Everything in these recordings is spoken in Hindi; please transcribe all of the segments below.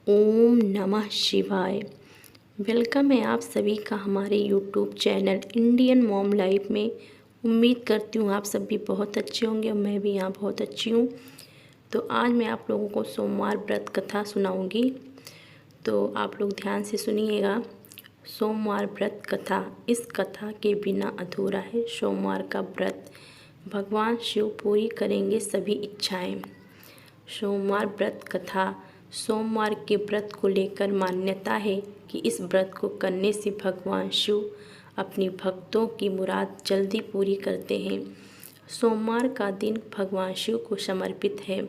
ओम नमः शिवाय। वेलकम है आप सभी का हमारे YouTube channel Indian mom life में। उम्मीद करती हूँ आप सभी बहुत अच्छे होंगे और मैं भी यहाँ बहुत अच्छी हूँ। तो आज मैं आप लोगों को सोमवार व्रत कथा सुनाऊंगी, तो आप लोग ध्यान से सुनिएगा। सोमवार व्रत कथा, इस कथा के बिना अधूरा है सोमवार का व्रत। भगवान शिव पूरी करेंगे सभी इच्छाएं। सोमवार व्रत कथा। सोमवार के व्रत को लेकर मान्यता है कि इस व्रत को करने से भगवान शिव अपनी भक्तों की मुराद जल्दी पूरी करते हैं। सोमवार का दिन भगवान शिव को समर्पित है,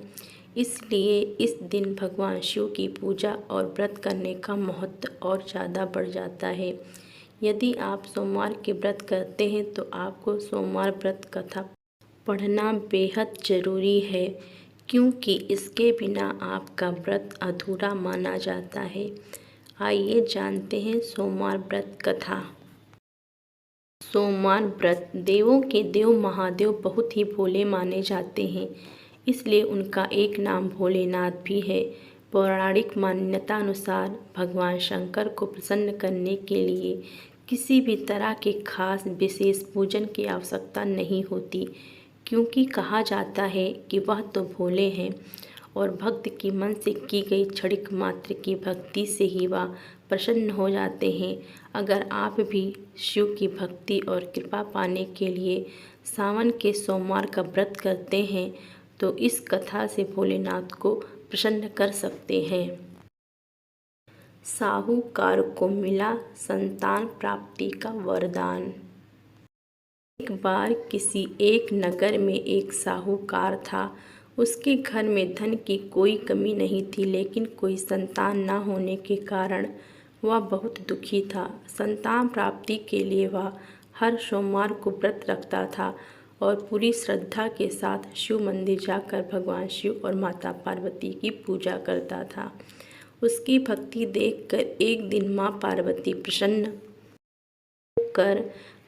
इसलिए इस दिन भगवान शिव की पूजा और व्रत करने का महत्व और ज़्यादा बढ़ जाता है। यदि आप सोमवार के व्रत करते हैं तो आपको सोमवार व्रत कथा पढ़ना बेहद ज़रूरी है, क्योंकि इसके बिना आपका व्रत अधूरा माना जाता है। आइए जानते हैं सोमवार व्रत कथा। सोमवार व्रत। देवों के देव महादेव बहुत ही भोले माने जाते हैं, इसलिए उनका एक नाम भोलेनाथ भी है। पौराणिक मान्यता अनुसार भगवान शंकर को प्रसन्न करने के लिए किसी भी तरह के खास विशेष पूजन की आवश्यकता नहीं होती, क्योंकि कहा जाता है कि वह तो भोले हैं और भक्त की मन से की गई क्षणिक मात्र की भक्ति से ही वह प्रसन्न हो जाते हैं। अगर आप भी शिव की भक्ति और कृपा पाने के लिए सावन के सोमवार का व्रत करते हैं तो इस कथा से भोलेनाथ को प्रसन्न कर सकते हैं। साहूकार को मिला संतान प्राप्ति का वरदान। एक बार किसी एक नगर में एक साहूकार था। उसके घर में धन की कोई कमी नहीं थी, लेकिन कोई संतान न होने के कारण वह बहुत दुखी था। संतान प्राप्ति के लिए वह हर सोमवार को व्रत रखता था और पूरी श्रद्धा के साथ शिव मंदिर जाकर भगवान शिव और माता पार्वती की पूजा करता था। उसकी भक्ति देखकर एक दिन माँ पार्वती प्रसन्न होकर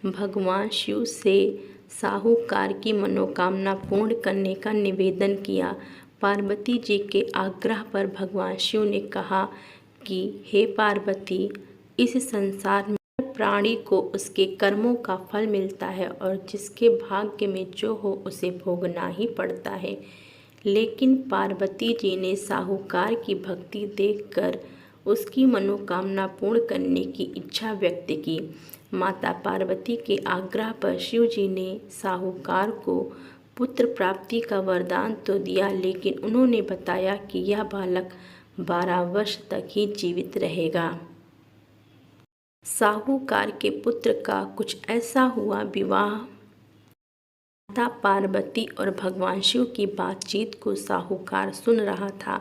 भगवान शिव से साहूकार की मनोकामना पूर्ण करने का निवेदन किया। पार्वती जी के आग्रह पर भगवान शिव ने कहा कि हे पार्वती, इस संसार में हर प्राणी को उसके कर्मों का फल मिलता है और जिसके भाग्य में जो हो उसे भोगना ही पड़ता है। लेकिन पार्वती जी ने साहूकार की भक्ति देखकर उसकी मनोकामना पूर्ण करने की इच्छा व्यक्त की। माता पार्वती के आग्रह पर शिव जी ने साहूकार को पुत्र प्राप्ति का वरदान तो दिया, लेकिन उन्होंने बताया कि यह बालक 12 वर्ष तक ही जीवित रहेगा। साहूकार के पुत्र का कुछ ऐसा हुआ विवाह। माता पार्वती और भगवान शिव की बातचीत को साहूकार सुन रहा था,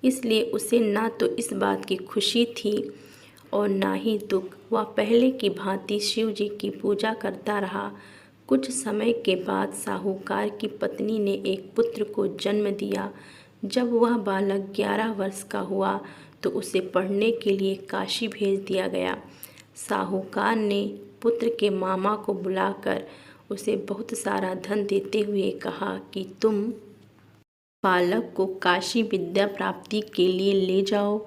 इसलिए उसे ना तो इस बात की खुशी थी और ना ही दुख। वह पहले की भांति शिव जी की पूजा करता रहा। कुछ समय के बाद साहूकार की पत्नी ने एक पुत्र को जन्म दिया। जब वह बालक 11 वर्ष का हुआ तो उसे पढ़ने के लिए काशी भेज दिया गया। साहूकार ने पुत्र के मामा को बुलाकर उसे बहुत सारा धन देते हुए कहा कि तुम बालक को काशी विद्या प्राप्ति के लिए ले जाओ।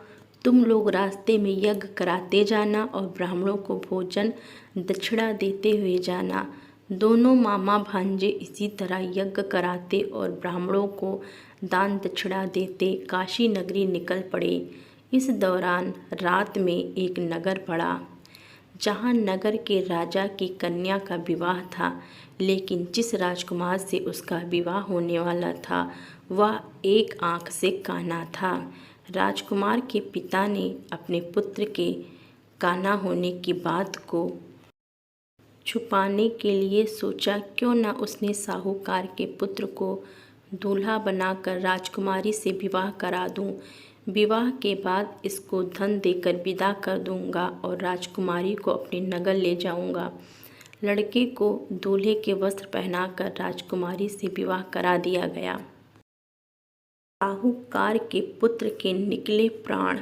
तुम लोग रास्ते में यज्ञ कराते जाना और ब्राह्मणों को भोजन दक्षिणा देते हुए जाना। दोनों मामा भांजे इसी तरह यज्ञ कराते और ब्राह्मणों को दान दक्षिणा देते काशी नगरी निकल पड़े। इस दौरान रात में एक नगर पड़ा, जहाँ नगर के राजा की कन्या का विवाह था, लेकिन जिस राजकुमार से उसका विवाह होने वाला था वह एक आँख से काना था। राजकुमार के पिता ने अपने पुत्र के काना होने की बात को छुपाने के लिए सोचा क्यों न उसने साहूकार के पुत्र को दूल्हा बनाकर राजकुमारी से विवाह करा दूं। विवाह के बाद इसको धन देकर विदा कर दूंगा और राजकुमारी को अपने नगर ले जाऊंगा। लड़के को दूल्हे के वस्त्र पहनाकर राजकुमारी से विवाह करा दिया गया। साहूकार के पुत्र के निकले प्राण।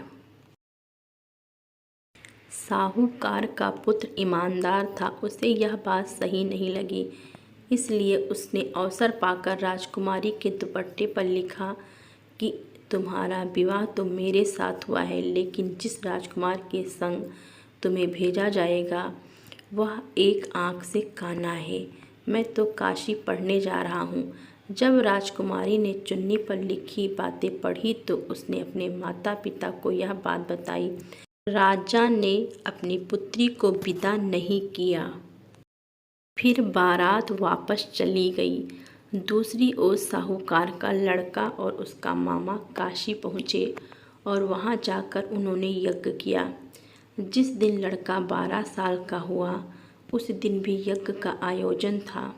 साहूकार का पुत्र ईमानदार था, उसे यह बात सही नहीं लगी, इसलिए उसने अवसर पाकर राजकुमारी के दुपट्टे पर लिखा कि तुम्हारा विवाह तो मेरे साथ हुआ है, लेकिन जिस राजकुमार के संग तुम्हें भेजा जाएगा वह एक आँख से काना है। मैं तो काशी पढ़ने जा रहा हूँ। जब राजकुमारी ने चुन्नी पर लिखी बातें पढ़ी तो उसने अपने माता पिता को यह बात बताई। राजा ने अपनी पुत्री को विदा नहीं किया। फिर बारात वापस चली गई। दूसरी ओर साहूकार का लड़का और उसका मामा काशी पहुँचे और वहाँ जाकर उन्होंने यज्ञ किया। जिस दिन लड़का 12 साल का हुआ उस दिन भी यज्ञ का आयोजन था।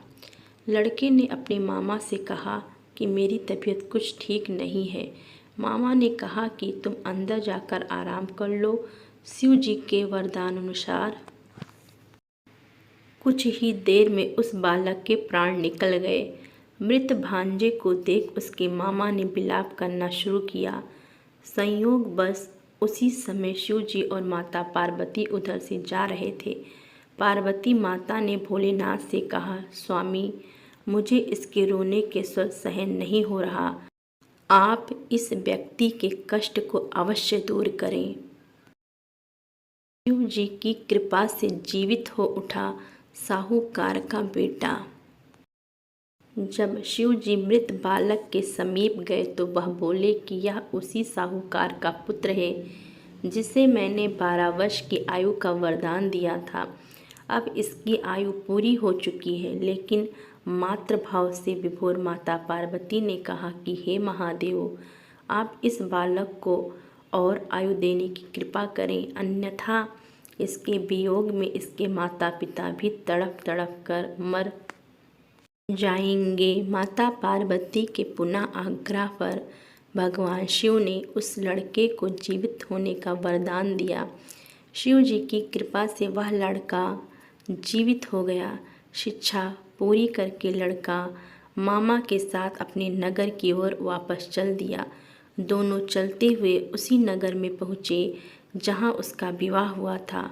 लड़के ने अपने मामा से कहा कि मेरी तबीयत कुछ ठीक नहीं है। मामा ने कहा कि तुम अंदर जाकर आराम कर लो। शिव जी के वरदान अनुसार कुछ ही देर में उस बालक के प्राण निकल गए। मृत भांजे को देख उसके मामा ने विलाप करना शुरू किया। संयोग बस उसी समय शिव जी और माता पार्वती उधर से जा रहे थे। पार्वती माता ने भोलेनाथ से कहा, स्वामी, मुझे इसके रोने के स्वर सहन नहीं हो रहा। आप इस व्यक्ति के कष्ट को अवश्य दूर करें। शिव जी की कृपा से जीवित हो उठा साहूकार का बेटा। जब शिव जी मृत बालक के समीप गए तो वह बोले कि यह उसी साहूकार का पुत्र है जिसे मैंने 12 वर्ष की आयु का वरदान दिया था। अब इसकी आयु पूरी हो चुकी है। लेकिन मातृभाव से विभोर माता पार्वती ने कहा कि हे महादेव, आप इस बालक को और आयु देने की कृपा करें, अन्यथा इसके वियोग में इसके माता पिता भी तड़प तड़प कर मर जाएंगे। माता पार्वती के पुनः आग्रह पर भगवान शिव ने उस लड़के को जीवित होने का वरदान दिया। शिव जी की कृपा से वह लड़का जीवित हो गया। शिक्षा पूरी करके लड़का मामा के साथ अपने नगर की ओर वापस चल दिया। दोनों चलते हुए उसी नगर में पहुँचे जहाँ उसका विवाह हुआ था।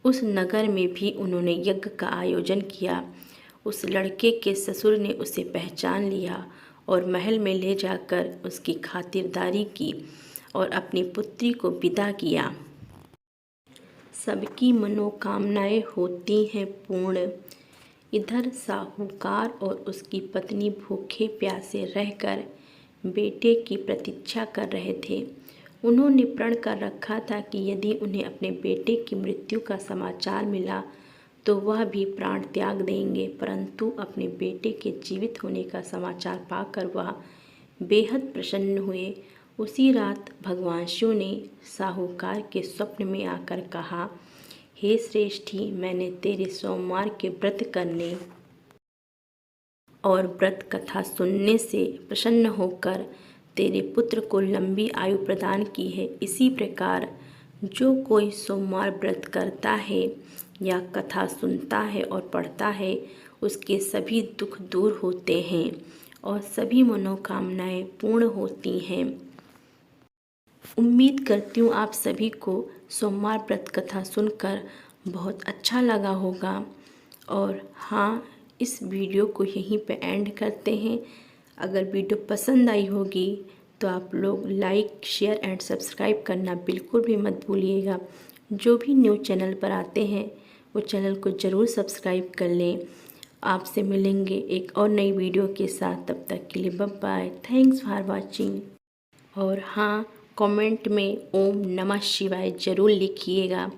उस नगर में भी उन्होंने यज्ञ का आयोजन किया। उस लड़के के ससुर ने उसे पहचान लिया और महल में ले जाकर उसकी खातिरदारी की और अपनी पुत्री को विदा किया। सबकी मनोकामनाएं होती हैं पूर्ण। इधर साहूकार और उसकी पत्नी भूखे प्यासे रहकर बेटे की प्रतीक्षा कर रहे थे। उन्होंने प्रण कर रखा था कि यदि उन्हें अपने बेटे की मृत्यु का समाचार मिला तो वह भी प्राण त्याग देंगे, परंतु अपने बेटे के जीवित होने का समाचार पाकर वह बेहद प्रसन्न हुए। उसी रात भगवान शिव ने साहूकार के स्वप्न में आकर कहा, हे श्रेष्ठी, मैंने तेरे सोमवार के व्रत करने और व्रत कथा सुनने से प्रसन्न होकर तेरे पुत्र को लंबी आयु प्रदान की है। इसी प्रकार जो कोई सोमवार व्रत करता है या कथा सुनता है और पढ़ता है उसके सभी दुख दूर होते हैं और सभी मनोकामनाएं पूर्ण होती हैं। उम्मीद करती हूँ आप सभी को सोमवार व्रत कथा सुनकर बहुत अच्छा लगा होगा। और हाँ, इस वीडियो को यहीं पे एंड करते हैं। अगर वीडियो पसंद आई होगी तो आप लोग लाइक, शेयर एंड सब्सक्राइब करना बिल्कुल भी मत भूलिएगा। जो भी न्यू चैनल पर आते हैं वो चैनल को ज़रूर सब्सक्राइब कर लें। आपसे मिलेंगे एक और नई वीडियो के साथ। तब तक के लिए bye bye. Thanks for watching. और हाँ, कमेंट में ओम नमः शिवाय ज़रूर लिखिएगा।